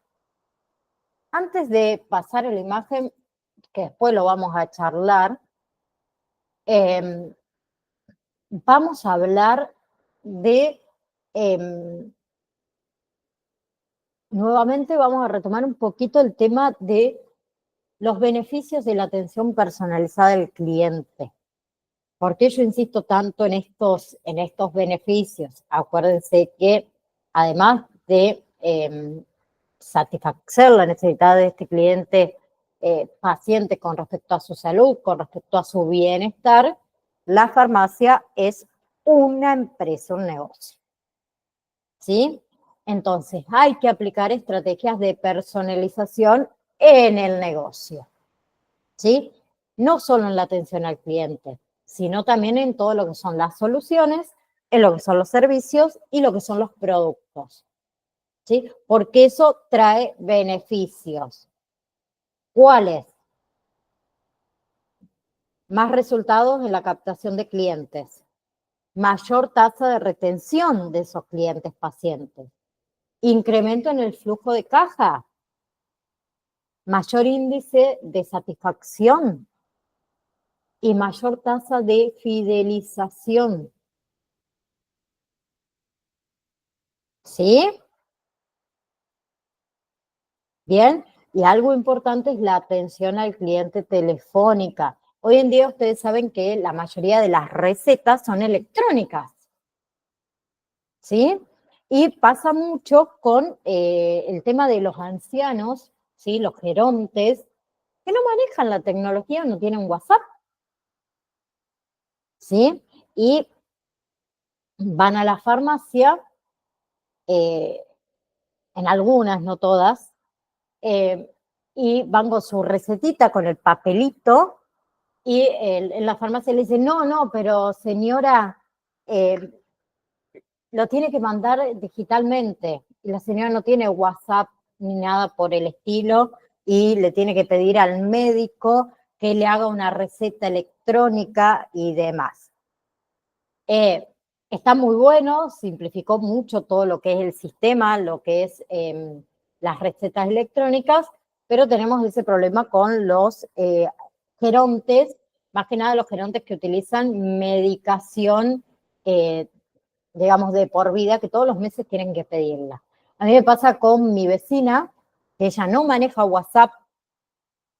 Antes de pasar a la imagen, que después lo vamos a charlar, vamos a hablar de, nuevamente vamos a retomar un poquito el tema de los beneficios de la atención personalizada del cliente. ¿Por qué yo insisto tanto en estos beneficios? Acuérdense que además de satisfacer la necesidad de este cliente paciente con respecto a su salud, con respecto a su bienestar, la farmacia es una empresa, un negocio. ¿Sí? Entonces, hay que aplicar estrategias de personalización en el negocio. ¿Sí? No solo en la atención al cliente, sino también en todo lo que son las soluciones, en lo que son los servicios y lo que son los productos. ¿Sí? Porque eso trae beneficios. ¿Cuáles? Más resultados en la captación de clientes, mayor tasa de retención de esos clientes pacientes, incremento en el flujo de caja, mayor índice de satisfacción y mayor tasa de fidelización. ¿Sí? Bien, y algo importante es la atención al cliente telefónica. Hoy en día ustedes saben que la mayoría de las recetas son electrónicas, ¿sí? Y pasa mucho con el tema de los ancianos, ¿sí? Los gerontes, que no manejan la tecnología, no tienen WhatsApp, ¿sí? Y van a la farmacia, en algunas, no todas, eh, y van con su recetita, con el papelito, y en la farmacia le dicen, no, pero señora, eh, lo tiene que mandar digitalmente. Y la señora no tiene WhatsApp ni nada por el estilo, y le tiene que pedir al médico que le haga una receta electrónica y demás. Está muy bueno, simplificó mucho todo lo que es el sistema, lo que es las recetas electrónicas, pero tenemos ese problema con los gerontes, más que nada los gerontes que utilizan medicación, digamos, de por vida, que todos los meses tienen que pedirla. A mí me pasa con mi vecina, que ella no maneja WhatsApp,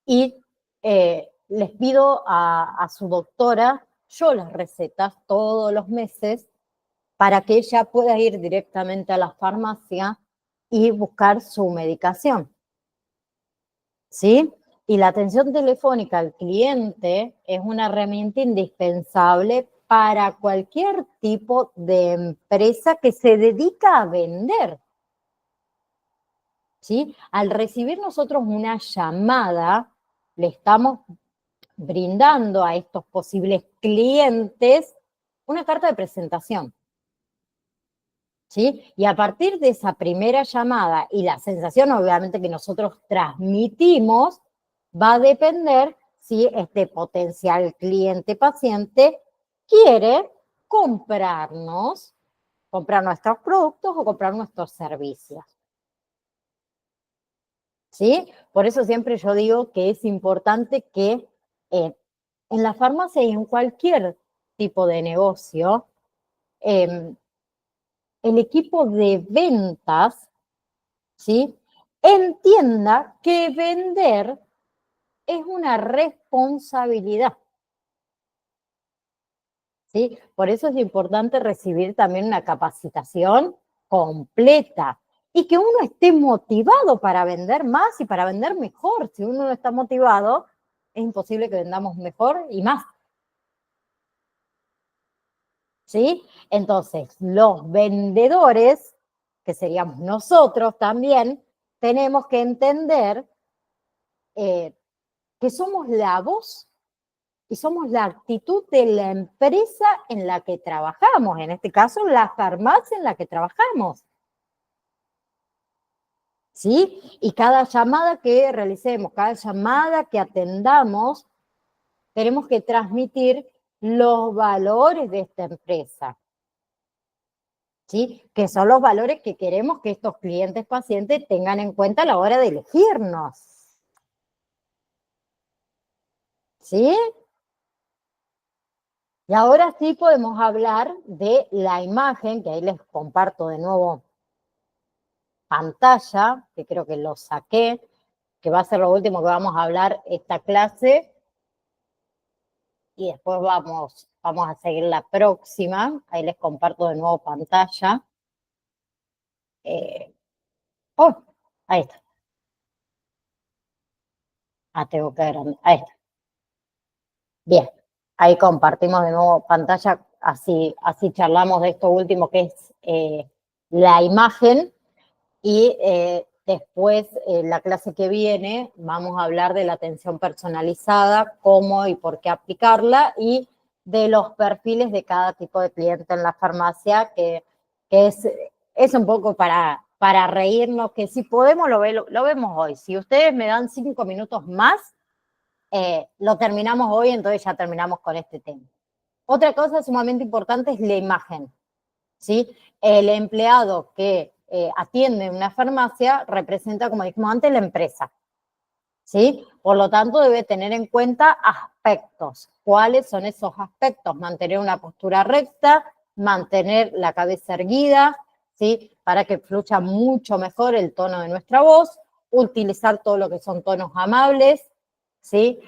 y les pido a su doctora yo las recetas todos los meses para que ella pueda ir directamente a la farmacia y buscar su medicación, ¿sí? Y la atención telefónica al cliente es una herramienta indispensable para cualquier tipo de empresa que se dedica a vender, ¿sí? Al recibir nosotros una llamada, le estamos brindando a estos posibles clientes una carta de presentación, ¿sí? Y a partir de esa primera llamada y la sensación, obviamente, que nosotros transmitimos, va a depender si este potencial cliente paciente quiere comprarnos, comprar nuestros productos o comprar nuestros servicios, ¿sí? Por eso siempre yo digo que es importante que en la farmacia y en cualquier tipo de negocio, el equipo de ventas, ¿sí?, entienda que vender es una responsabilidad, ¿sí? Por eso es importante recibir también una capacitación completa y que uno esté motivado para vender más y para vender mejor. Si uno no está motivado, es imposible que vendamos mejor y más, ¿sí? Entonces, los vendedores, que seríamos nosotros también, tenemos que entender que somos la voz y somos la actitud de la empresa en la que trabajamos, en este caso la farmacia en la que trabajamos, ¿sí? Y cada llamada que realicemos, cada llamada que atendamos, tenemos que transmitir los valores de esta empresa, ¿sí? Que son los valores que queremos que estos clientes pacientes tengan en cuenta a la hora de elegirnos, ¿sí? Y ahora sí podemos hablar de la imagen, que ahí les comparto de nuevo pantalla, que creo que lo saqué, que va a ser lo último que vamos a hablar esta clase, y después vamos a seguir la próxima. Ahí les comparto de nuevo pantalla. Oh, ahí está. Ah, tengo que agrandar. Ahí está. Bien, ahí compartimos de nuevo pantalla, así charlamos de esto último que es la imagen. Y después, la clase que viene, vamos a hablar de la atención personalizada, cómo y por qué aplicarla, y de los perfiles de cada tipo de cliente en la farmacia, que es un poco para reírnos, que si podemos lo vemos hoy. Si ustedes me dan 5 minutos más, lo terminamos hoy, entonces ya terminamos con este tema. Otra cosa sumamente importante es la imagen, ¿sí? El empleado que atiende una farmacia representa, como dijimos antes, la empresa, ¿sí? Por lo tanto, debe tener en cuenta aspectos. ¿Cuáles son esos aspectos? Mantener una postura recta, mantener la cabeza erguida, ¿sí? Para que fluya mucho mejor el tono de nuestra voz. utilizar todo lo que son tonos amables, ¿sí?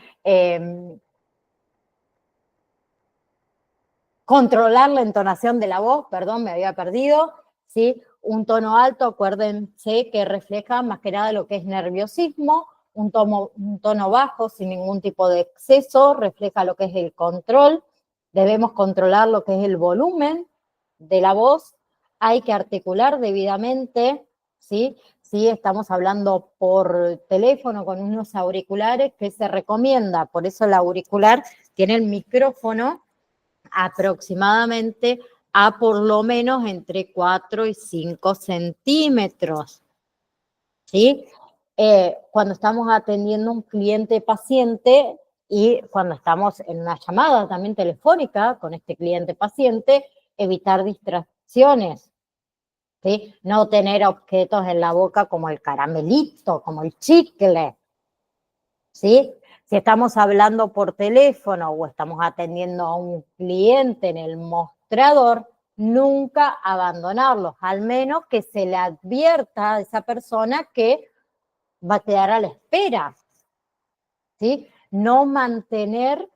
Controlar la entonación de la voz, perdón, me había perdido, ¿sí? Un tono alto, acuérdense que refleja más que nada lo que es nerviosismo, un tono bajo sin ningún tipo de exceso, refleja lo que es el control, debemos controlar lo que es el volumen de la voz, hay que articular debidamente, ¿sí? Sí, estamos hablando por teléfono con unos auriculares que se recomienda, por eso el auricular tiene el micrófono aproximadamente a por lo menos entre 4 y 5 centímetros, ¿sí? Cuando estamos atendiendo a un cliente paciente y cuando estamos en una llamada también telefónica con este cliente paciente, evitar distracciones, ¿sí? No tener objetos en la boca como el caramelito, como el chicle, ¿sí? Si estamos hablando por teléfono o estamos atendiendo a un cliente en el mostrador, nunca abandonarlos, al menos que se le advierta a esa persona que va a quedar a la espera, ¿sí? No mantener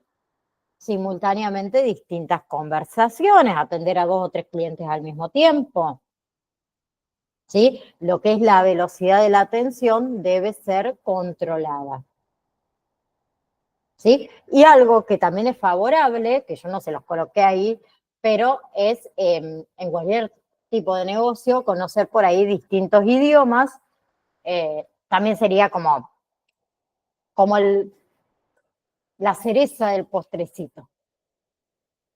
simultáneamente distintas conversaciones, atender a 2 o 3 clientes al mismo tiempo, ¿sí? Lo que es la velocidad de la atención debe ser controlada, ¿sí? Y algo que también es favorable, que yo no se los coloqué ahí, pero es en cualquier tipo de negocio, conocer por ahí distintos idiomas, también sería como la cereza del postrecito,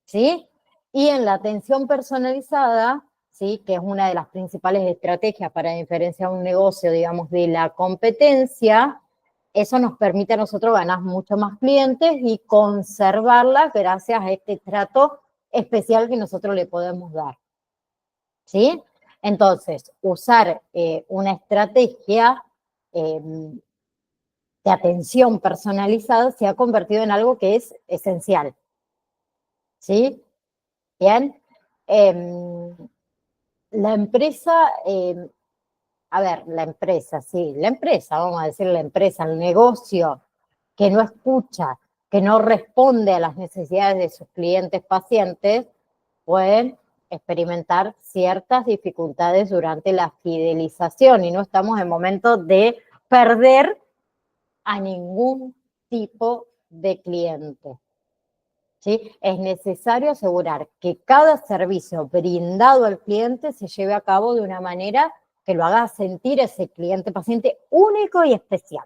¿sí? Y en la atención personalizada, ¿sí? Que es una de las principales estrategias para diferenciar un negocio, digamos, de la competencia, eso nos permite a nosotros ganar mucho más clientes y conservarlas gracias a este trato especial que nosotros le podemos dar, ¿sí? Entonces, usar una estrategia de atención personalizada se ha convertido en algo que es esencial, ¿sí? Bien. La empresa, a ver, la empresa, sí, la empresa, vamos a decir la empresa, el negocio que no escucha, que no responde a las necesidades de sus clientes pacientes, pueden experimentar ciertas dificultades durante la fidelización y no estamos en momento de perder a ningún tipo de cliente, ¿sí? Es necesario asegurar que cada servicio brindado al cliente se lleve a cabo de una manera que lo haga sentir ese cliente paciente único y especial,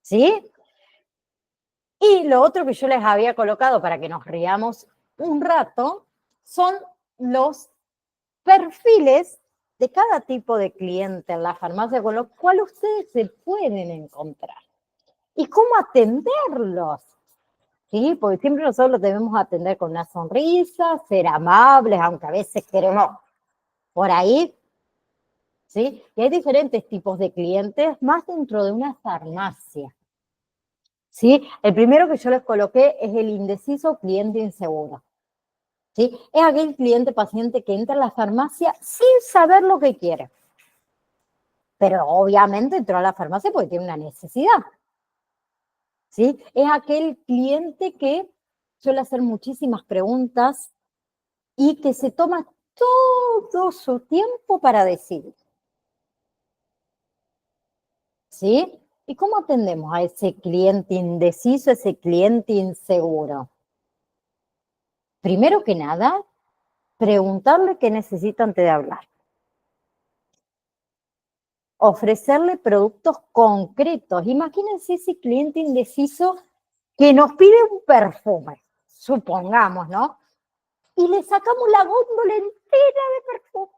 ¿sí? Y lo otro que yo les había colocado para que nos riamos un rato son los perfiles de cada tipo de cliente en la farmacia con los cuales ustedes se pueden encontrar y cómo atenderlos. Sí, porque siempre nosotros los debemos atender con una sonrisa, ser amables, aunque a veces queremos por ahí, ¿sí? Y hay diferentes tipos de clientes más dentro de una farmacia, ¿sí? El primero que yo les coloqué es el indeciso cliente inseguro, ¿sí? Es aquel cliente paciente que entra a la farmacia sin saber lo que quiere, pero obviamente entró a la farmacia porque tiene una necesidad, ¿sí? Es aquel cliente que suele hacer muchísimas preguntas y que se toma todo su tiempo para decidir, ¿sí? ¿Y cómo atendemos a ese cliente indeciso, ese cliente inseguro? Primero que nada, preguntarle qué necesita antes de hablar. Ofrecerle productos concretos. Imagínense ese cliente indeciso que nos pide un perfume, supongamos, ¿no? Y le sacamos la góndola entera de perfume,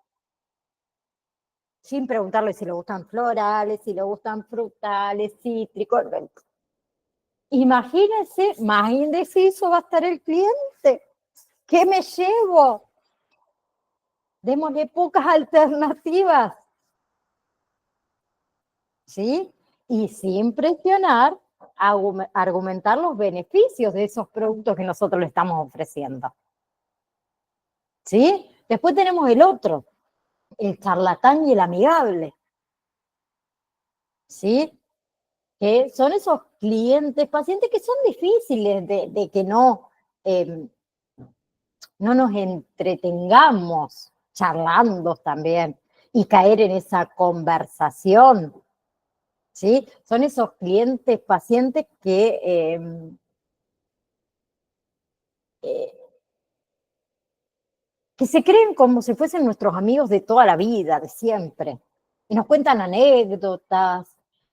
sin preguntarle si le gustan florales, si le gustan frutales, cítricos. Imagínense, más indeciso va a estar el cliente. ¿Qué me llevo? Démosle pocas alternativas, ¿sí? Y sin presionar, argumentar los beneficios de esos productos que nosotros le estamos ofreciendo, ¿sí? Después tenemos el otro, el charlatán y el amigable. ¿sí? Que son esos clientes, pacientes que son difíciles de que no nos entretengamos charlando también y caer en esa conversación, ¿sí? Son esos clientes, pacientes eh, que se creen como si fuesen nuestros amigos de toda la vida, de siempre, y nos cuentan anécdotas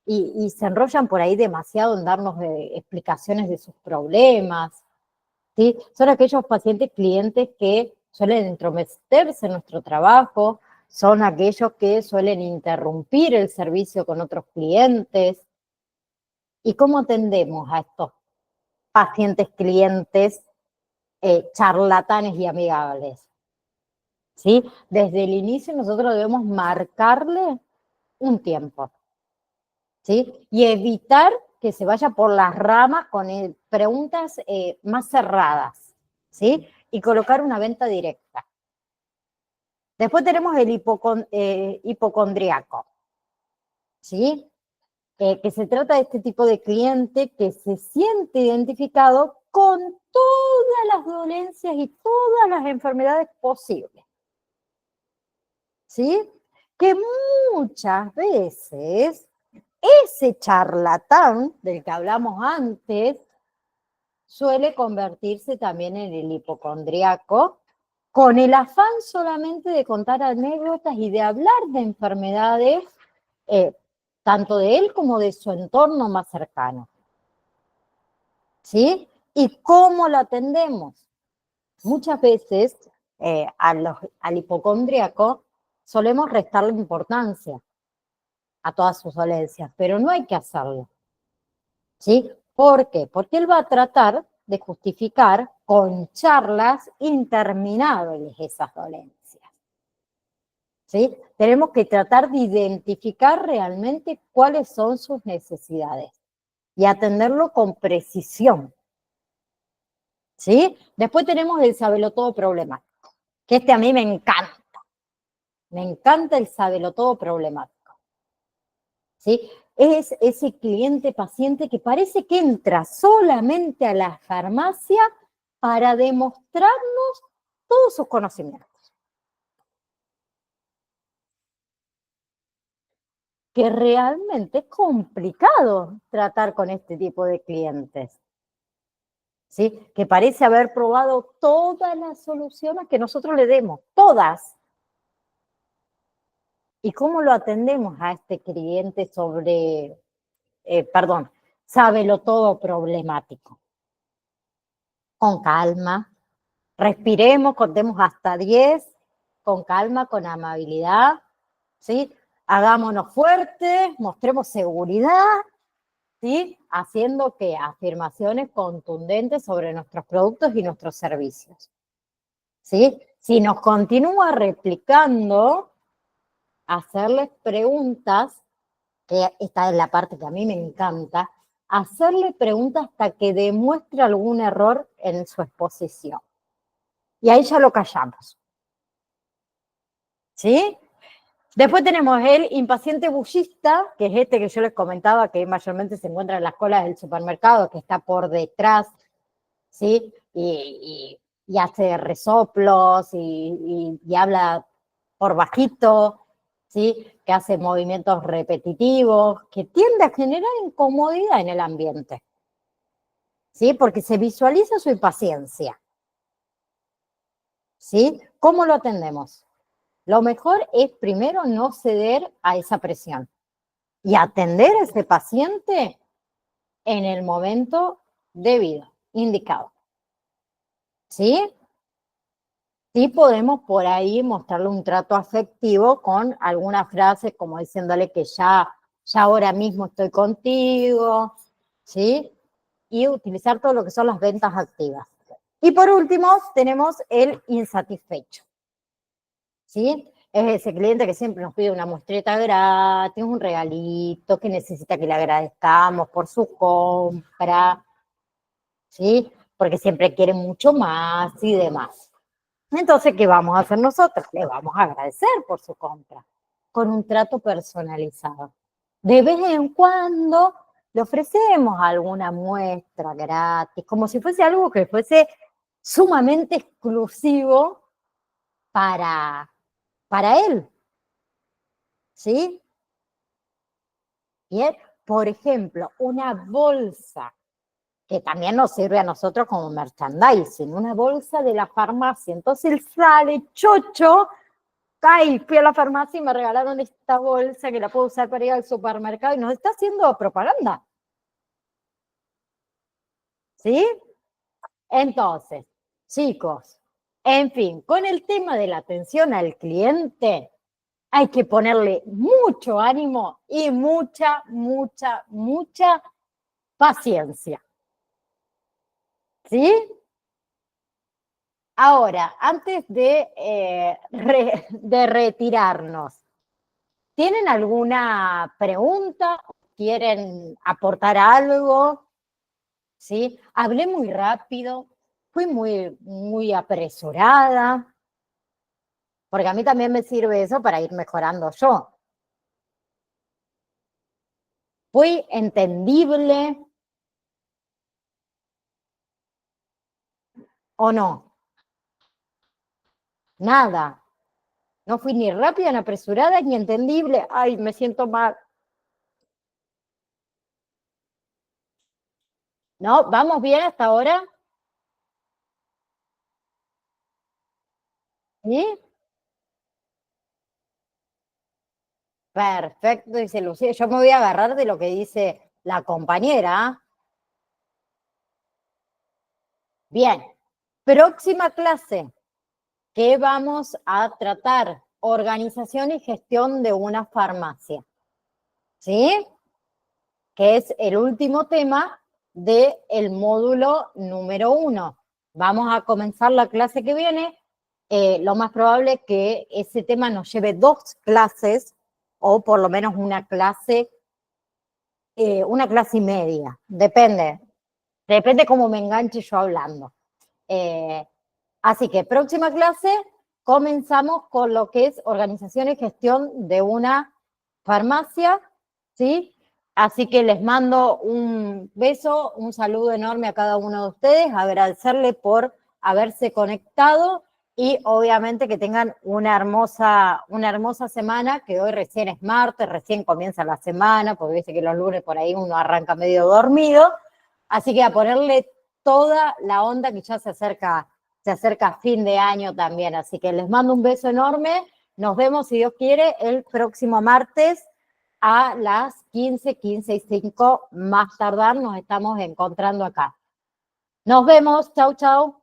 y se enrollan por ahí demasiado en darnos explicaciones de sus problemas, ¿sí? Son aquellos pacientes clientes que suelen entrometerse en nuestro trabajo, son aquellos que suelen interrumpir el servicio con otros clientes. ¿Y cómo atendemos a estos pacientes clientes charlatanes y amigables? ¿Sí? Desde el inicio nosotros debemos marcarle un tiempo, ¿sí? Y evitar que se vaya por las ramas con preguntas más cerradas, ¿sí? Y colocar una venta directa. Después tenemos el hipocondriaco, ¿sí? Que se trata de este tipo de cliente que se siente identificado con todas las dolencias y todas las enfermedades posibles, ¿sí? Que muchas veces ese charlatán del que hablamos antes suele convertirse también en el hipocondriaco con el afán solamente de contar anécdotas y de hablar de enfermedades, tanto de él como de su entorno más cercano. ¿Sí? ¿Y cómo lo atendemos? Muchas veces al hipocondríaco solemos restarle importancia a todas sus dolencias, pero no hay que hacerlo. ¿Sí? ¿Por qué? Porque él va a tratar de justificar con charlas interminables esas dolencias. ¿Sí? Tenemos que tratar de identificar realmente cuáles son sus necesidades y atenderlo con precisión. ¿Sí? Después tenemos el sabelotodo problemático, que a mí me encanta. Me encanta el sabelotodo problemático. ¿Sí? Es ese cliente paciente que parece que entra solamente a la farmacia para demostrarnos todos sus conocimientos. Que realmente es complicado tratar con este tipo de clientes, ¿sí? Que parece haber probado todas las soluciones que nosotros le demos, todas. ¿Y cómo lo atendemos a este cliente sábelo todo problemático? Con calma, respiremos, contemos hasta 10, con calma, con amabilidad, ¿sí? Hagámonos fuertes, mostremos seguridad, ¿sí? Haciendo que afirmaciones contundentes sobre nuestros productos y nuestros servicios, ¿sí? Si nos continúa replicando, hacerles preguntas, que esta es la parte que a mí me encanta, hacerle preguntas hasta que demuestre algún error en su exposición. Y ahí ya lo callamos. ¿Sí? Después tenemos el impaciente bullista, que es este que yo les comentaba, que mayormente se encuentra en las colas del supermercado, que está por detrás, ¿sí? Y hace resoplos y habla por bajito, ¿sí? Que hace movimientos repetitivos, que tiende a generar incomodidad en el ambiente, ¿sí? Porque se visualiza su impaciencia, ¿sí? ¿Cómo lo atendemos? Lo mejor es primero no ceder a esa presión y atender a ese paciente en el momento debido, indicado. ¿Sí? Sí podemos por ahí mostrarle un trato afectivo con alguna frase como diciéndole que ya ahora mismo estoy contigo, ¿sí? Y utilizar todo lo que son las ventas activas. Y por último tenemos el insatisfecho, ¿sí? Es ese cliente que siempre nos pide una muestreta gratis, un regalito, que necesita que le agradezcamos por su compra, ¿sí? Porque siempre quiere mucho más y demás. Entonces, ¿qué vamos a hacer nosotros? Le vamos a agradecer por su compra, con un trato personalizado. De vez en cuando le ofrecemos alguna muestra gratis, como si fuese algo que fuese sumamente exclusivo para él, ¿sí? Bien, por ejemplo, una bolsa que también nos sirve a nosotros como merchandising, una bolsa de la farmacia. Entonces él sale chocho, ay, fui a la farmacia y me regalaron esta bolsa que la puedo usar para ir al supermercado y nos está haciendo propaganda. ¿Sí? Entonces, chicos, en fin, con el tema de la atención al cliente, hay que ponerle mucho ánimo y mucha, mucha, mucha paciencia. ¿Sí? Ahora, antes de retirarnos, ¿tienen alguna pregunta? ¿Quieren aportar algo? ¿Sí? Hablé muy rápido, fui muy apresurada, porque a mí también me sirve eso para ir mejorando yo. ¿Fui entendible o no? Nada. No fui ni rápida, ni apresurada, ni entendible. Ay, me siento mal. ¿No? ¿Vamos bien hasta ahora? ¿Sí? Perfecto, dice Lucía. Yo me voy a agarrar de lo que dice la compañera. Bien. Próxima clase. ¿Qué vamos a tratar? Organización y gestión de una farmacia. ¿Sí? Que es el último tema del módulo número 1. Vamos a comenzar la clase que viene. Lo más probable es que ese tema nos lleve 2 clases o por lo menos una clase y media. Depende cómo me enganche yo hablando. Así que próxima clase comenzamos con lo que es organización y gestión de una farmacia, ¿sí? Así que les mando un beso, un saludo enorme a cada uno de ustedes, agradecerle por haberse conectado y obviamente que tengan una hermosa semana, que hoy recién es martes, recién comienza la semana, porque dice que los lunes por ahí uno arranca medio dormido, así que a ponerle toda la onda que ya se acerca fin de año también, así que les mando un beso enorme, nos vemos si Dios quiere el próximo martes a las 15:05 más tardar nos estamos encontrando acá. Nos vemos, chau, chau.